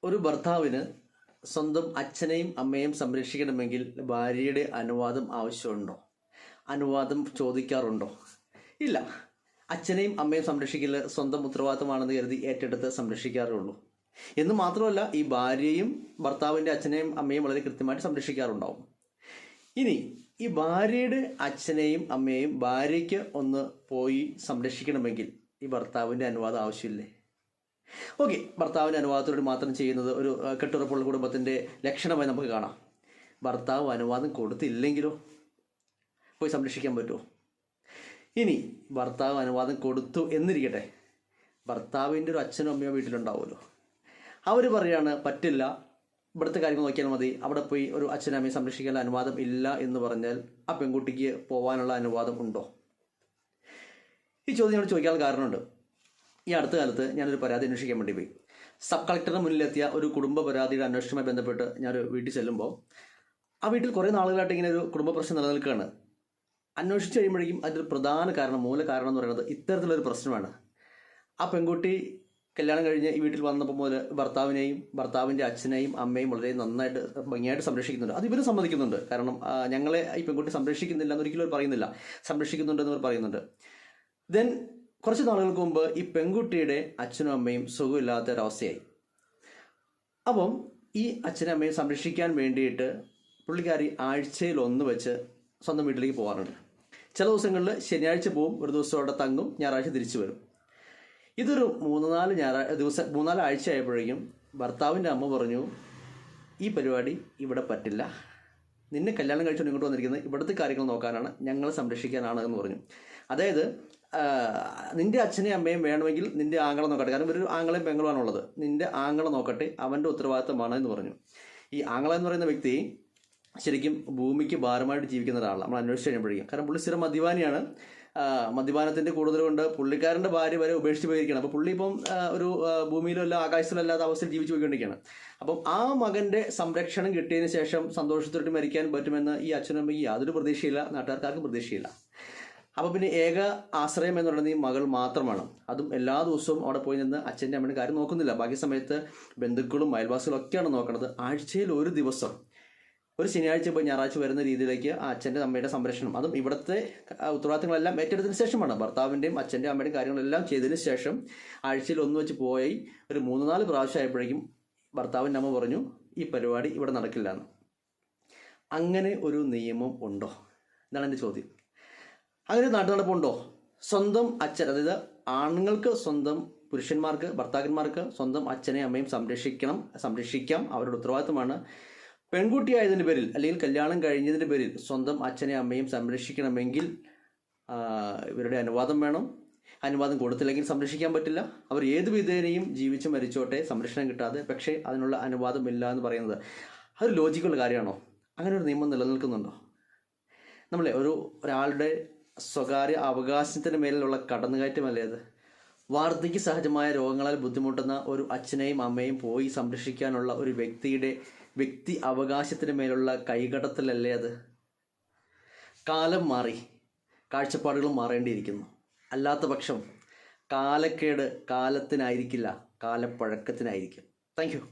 ഒരു ഭർത്താവിന് സ്വന്തം അച്ഛനെയും അമ്മയെയും സംരക്ഷിക്കണമെങ്കിൽ ഭാര്യയുടെ അനുവാദം ആവശ്യമുണ്ടോ? അനുവാദം ചോദിക്കാറുണ്ടോ? ഇല്ല. അച്ഛനെയും അമ്മയും സംരക്ഷിക്കൽ സ്വന്തം ഉത്തരവാദിത്തമാണെന്ന് കരുതി ഏറ്റെടുത്ത് സംരക്ഷിക്കാറുള്ളൂ. എന്ന് മാത്രമല്ല, ഈ ഭാര്യയും ഭർത്താവിൻ്റെ അച്ഛനെയും അമ്മയും വളരെ കൃത്യമായിട്ട് സംരക്ഷിക്കാറുണ്ടാവും. ഇനി ഈ ഭാര്യയുടെ അച്ഛനെയും അമ്മയെയും ഭാര്യയ്ക്ക് ഒന്ന് പോയി സംരക്ഷിക്കണമെങ്കിൽ ഈ ഭർത്താവിൻ്റെ അനുവാദം ആവശ്യമില്ലേ? ഓക്കെ, ഭർത്താവിൻ്റെ അനുവാദത്തോട് മാത്രം ചെയ്യുന്നത് ഒരു കെട്ടുറപ്പുള്ള കുടുംബത്തിൻ്റെ ലക്ഷണമായി നമുക്ക് കാണാം. ഭർത്താവ് അനുവാദം കൊടുത്തില്ലെങ്കിലോ പോയി സംരക്ഷിക്കാൻ പറ്റുമോ? ഇനി ഭർത്താവ് അനുവാദം കൊടുത്തു എന്നിരിക്കട്ടെ, ഭർത്താവിൻ്റെ ഒരു അച്ഛനും അമ്മയോ വീട്ടിലുണ്ടാവുമല്ലോ. അവർ പറയാണ് പറ്റില്ല, ഇവിടുത്തെ കാര്യങ്ങൾ നോക്കിയാൽ മതി, അവിടെ പോയി ഒരു അച്ഛനും അമ്മയെ സംരക്ഷിക്കാൻ അനുവാദം ഇല്ല എന്ന് പറഞ്ഞാൽ ആ പെൺകുട്ടിക്ക് പോകാനുള്ള അനുവാദം ഉണ്ടോ? ഈ ചോദ്യം ഞാൻ ചോദിക്കാൻ കാരണമുണ്ട്. ഈ അടുത്ത കാലത്ത് ഞാനൊരു പരാതി അന്വേഷിക്കാൻ വേണ്ടി പോയി. സബ് കളക്ടറുടെ മുന്നിലെത്തിയ ഒരു കുടുംബ പരാതിയുടെ അന്വേഷണവുമായി ബന്ധപ്പെട്ട് ഞാനൊരു വീട്ടിൽ ചെല്ലുമ്പോൾ ആ വീട്ടിൽ കുറേ നാളുകളായിട്ട് ഇങ്ങനെ ഒരു കുടുംബ പ്രശ്നം നിലനിൽക്കുകയാണ്. അന്വേഷിച്ച് കഴിയുമ്പോഴേക്കും അതിൻ്റെ പ്രധാന കാരണം, മൂല കാരണം എന്ന് പറയുന്നത് ഇത്തരത്തിലൊരു പ്രശ്നമാണ്. ആ പെൺകുട്ടി കല്യാണം കഴിഞ്ഞ് ഈ വീട്ടിൽ വന്നപ്പോൾ മുതൽ ഭർത്താവിനെയും ഭർത്താവിൻ്റെ അച്ഛനെയും അമ്മയും വളരെ നന്നായിട്ട് ഭംഗിയായിട്ട് സംരക്ഷിക്കുന്നുണ്ട്. അത് ഇവരും സമ്മതിക്കുന്നുണ്ട്. കാരണം ഞങ്ങളെ ഈ പെൺകുട്ടി സംരക്ഷിക്കുന്നില്ല എന്നൊരിക്കലും അവർ പറയുന്നില്ല, സംരക്ഷിക്കുന്നുണ്ടെന്ന് അവർ പറയുന്നുണ്ട്. ദെൻ കുറച്ച് നാളുകൾക്ക് മുമ്പ് ഈ പെൺകുട്ടിയുടെ അച്ഛനും അമ്മയും സുഖമില്ലാത്തൊരവസ്ഥയായി. അപ്പം ഈ അച്ഛനും അമ്മയും സംരക്ഷിക്കാൻ വേണ്ടിയിട്ട് പുള്ളിക്കാരി ആഴ്ചയിൽ ഒന്ന് വെച്ച് സ്വന്തം വീട്ടിലേക്ക് പോകാറുണ്ട്. ചില ദിവസങ്ങളിൽ ശനിയാഴ്ച പോവും, ഒരു ദിവസം അവിടെ തങ്ങും, ഞായറാഴ്ച തിരിച്ചു വരും. ഇതൊരു മൂന്നാല് ആഴ്ച ആയപ്പോഴേക്കും ഭർത്താവിൻ്റെ അമ്മ പറഞ്ഞു, ഈ പരിപാടി ഇവിടെ പറ്റില്ല, നിന്നെ കല്യാണം കഴിച്ചുകൊണ്ട് ഇങ്ങോട്ട് വന്നിരിക്കുന്നത് ഇവിടുത്തെ കാര്യങ്ങൾ നോക്കാനാണ്, ഞങ്ങളെ സംരക്ഷിക്കാനാണ് എന്ന് പറഞ്ഞു. അതായത് നിന്റെ അച്ഛനെയും അമ്മയും വേണമെങ്കിൽ നിന്റെ ആങ്ങളെ നോക്കട്ടെ, കാരണം ഒരു ആങ്ങളെയും പെങ്ങളുമാണുള്ളത്, നിന്റെ ആങ്ങളെ നോക്കട്ടെ, അവൻ്റെ ഉത്തരവാദിത്തമാണ് എന്ന് പറഞ്ഞു. ഈ ആങ്ങള എന്ന് പറയുന്ന വ്യക്തി ശരിക്കും ഭൂമിക്ക് ഭാരമായിട്ട് ജീവിക്കുന്ന ഒരാളാണ് നമ്മൾ അന്വേഷിച്ച് കഴിഞ്ഞപ്പോഴേക്കും. കാരണം പുള്ളി സ്ഥിരം മദ്യപാനിയാണ്. മദ്യപാനത്തിൻ്റെ കൂടുതൽ കൊണ്ട് പുള്ളിക്കാരൻ്റെ ഭാര്യ വരെ ഉപേക്ഷിച്ച് പോയിരിക്കുകയാണ്. അപ്പോൾ പുള്ളി ഇപ്പം ഒരു ഭൂമിയിലോ അല്ല ആകാശത്തിലോ അല്ലാത്ത അവസ്ഥയിൽ ജീവിച്ചു പോയിക്കൊണ്ടിരിക്കുകയാണ്. അപ്പം ആ മകൻ്റെ സംരക്ഷണം കിട്ടിയതിന് ശേഷം സന്തോഷത്തോടെ മരിക്കാൻ പറ്റുമെന്ന് ഈ അച്ഛനും അമ്മയ്ക്ക് യാതൊരു പ്രതീക്ഷയില്ല, നാട്ടുകാർക്കാർക്കും പ്രതീക്ഷയില്ല. അപ്പോൾ പിന്നെ ഏക ആശ്രയം എന്ന് പറയുന്നത് ഈ മകൾ മാത്രമാണ്. അതും എല്ലാ ദിവസവും അവിടെ പോയി നിന്ന് അച്ഛൻ്റെ അമ്മയുടെ കാര്യം നോക്കുന്നില്ല. ബാക്കി സമയത്ത് ബന്ധുക്കളും അയൽവാസികളും ഒക്കെയാണ് നോക്കുന്നത്. ആഴ്ചയിൽ ഒരു ദിവസം, ഒരു ശനിയാഴ്ച പോയി ഞായറാഴ്ച വരുന്ന രീതിയിലേക്ക് ആ അച്ഛൻ്റെ അമ്മയുടെ സംരക്ഷണം, അതും ഇവിടുത്തെ ഉത്തരവാദിത്തങ്ങളെല്ലാം ഏറ്റെടുത്തതിന് ശേഷമാണ്. ഭർത്താവിൻ്റെയും അച്ഛൻ്റെ അമ്മയുടെയും കാര്യങ്ങളെല്ലാം ചെയ്തതിന് ശേഷം ആഴ്ചയിൽ ഒന്ന് വെച്ച് പോയി ഒരു 3-4 പ്രാവശ്യം ആയപ്പോഴേക്കും ഭർത്താവിൻ്റെ അമ്മ പറഞ്ഞു, ഈ പരിപാടി ഇവിടെ നടക്കില്ല എന്ന്. അങ്ങനെ ഒരു നിയമം ഉണ്ടോ എന്നാണ് എൻ്റെ ചോദ്യം. അങ്ങനെ ഒരു നാട്ടുനടപ്പുണ്ടോ? സ്വന്തം അച്ഛൻ, അതായത് ആണുങ്ങൾക്ക് സ്വന്തം പുരുഷന്മാർക്ക് ഭർത്താക്കന്മാർക്ക് സ്വന്തം അച്ഛനെയും അമ്മയും സംരക്ഷിക്കാം, അവരുടെ ഉത്തരവാദിത്തമാണ്. പെൺകുട്ടിയായതിൻ്റെ പേരിൽ അല്ലെങ്കിൽ കല്യാണം കഴിഞ്ഞതിൻ്റെ പേരിൽ സ്വന്തം അച്ഛനെയും അമ്മയും സംരക്ഷിക്കണമെങ്കിൽ ഇവരുടെ അനുവാദം വേണം. അനുവാദം കൊടുത്തില്ലെങ്കിൽ സംരക്ഷിക്കാൻ പറ്റില്ല. അവർ ഏത് വിധേനയും ജീവിച്ച് മരിച്ചോട്ടെ, സംരക്ഷണം കിട്ടാതെ. പക്ഷേ അതിനുള്ള അനുവാദമില്ല എന്ന് പറയുന്നത് അതൊരു ലോജിക്കുള്ള കാര്യമാണോ? അങ്ങനെ ഒരു നിയമം നിലനിൽക്കുന്നുണ്ടോ? നമ്മളെ ഒരാളുടെ സ്വകാര്യ അവകാശത്തിന് മേലുള്ള കടന്നുകയറ്റമല്ലേ അത്? വാർദ്ധക്യ സഹജമായ രോഗങ്ങളാൽ ബുദ്ധിമുട്ടുന്ന ഒരു അച്ഛനെയും അമ്മയും പോയി സംരക്ഷിക്കാനുള്ള ഒരു വ്യക്തി അവകാശത്തിന് മേലുള്ള കൈകടത്തലല്ലേ അത്? കാലം മാറി, കാഴ്ചപ്പാടുകളും മാറേണ്ടിയിരിക്കുന്നു. അല്ലാത്ത പക്ഷം കാലക്കേട് കാലത്തിനായിരിക്കില്ല, കാലപ്പഴക്കത്തിനായിരിക്കും. Thank you.